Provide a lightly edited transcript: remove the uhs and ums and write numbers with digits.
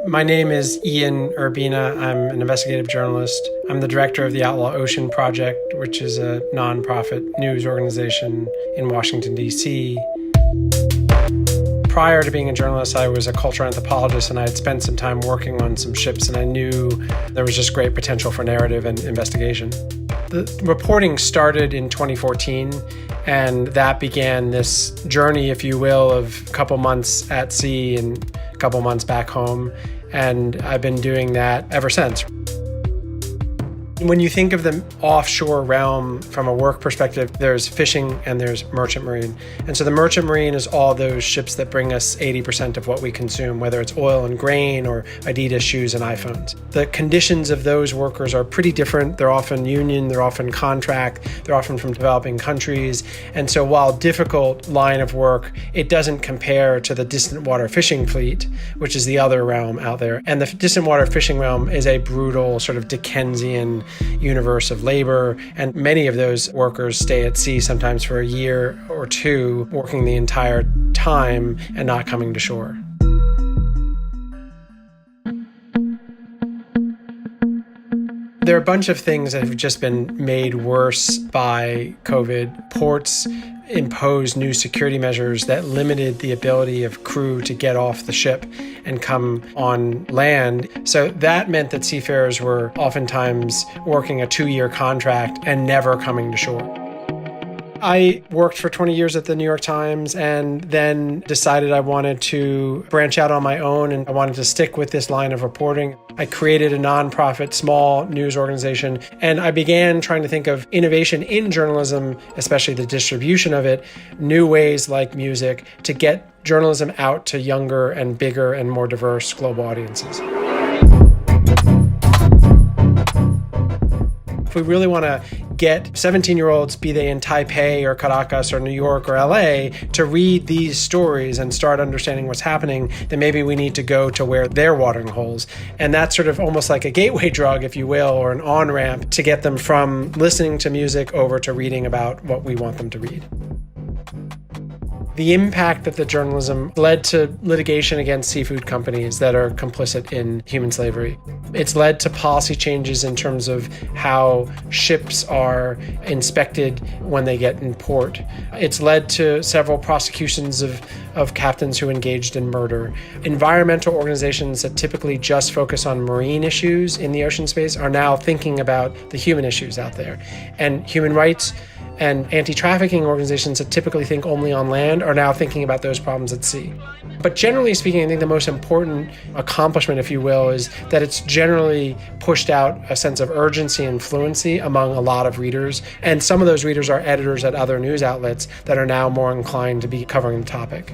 My name is Ian Urbina. I'm an investigative journalist. I'm the director of the Outlaw Ocean Project, which is a nonprofit news organization in Washington, D.C. Prior to being a journalist, I was a cultural anthropologist, and I had spent some time working on some ships, and I knew there was just great potential for narrative and investigation. The reporting started in 2014, and that began this journey, if you will, of a couple months at sea and a couple months back home, and I've been doing that ever since. When you think of the offshore realm from a work perspective, there's fishing and there's merchant marine. And so the merchant marine is all those ships that bring us 80% of what we consume, whether it's oil and grain or Adidas shoes and iPhones. The conditions of those workers are pretty different. They're often union, they're often contract, they're often from developing countries. And so while difficult line of work, it doesn't compare to the distant water fishing fleet, which is the other realm out there. And the distant water fishing realm is a brutal sort of Dickensian universe of labor, and many of those workers stay at sea sometimes for a year or two, working the entire time and not coming to shore. There are a bunch of things that have just been made worse by COVID. Ports imposed new security measures that limited the ability of crew to get off the ship and come on land. So that meant that seafarers were oftentimes working a 2-year contract and never coming to shore. I worked for 20 years at the New York Times and then decided I wanted to branch out on my own, and I wanted to stick with this line of reporting. I created a nonprofit small news organization, and I began trying to think of innovation in journalism, especially the distribution of it, new ways like music, to get journalism out to younger and bigger and more diverse global audiences. If we really want to get 17-year-olds, be they in Taipei or Caracas or New York or LA, to read these stories and start understanding what's happening, then maybe we need to go to where they're watering holes. And that's sort of almost like a gateway drug, if you will, or an on-ramp to get them from listening to music over to reading about what we want them to read. The impact of the journalism led to litigation against seafood companies that are complicit in human slavery. It's led to policy changes in terms of how ships are inspected when they get in port. It's led to several prosecutions of captains who engaged in murder. Environmental organizations that typically just focus on marine issues in the ocean space are now thinking about the human issues out there. And human rights and anti-trafficking organizations that typically think only on land are now thinking about those problems at sea. But generally speaking, I think the most important accomplishment, if you will, is that it's generally pushed out a sense of urgency and fluency among a lot of readers. And some of those readers are editors at other news outlets that are now more inclined to be covering the topic.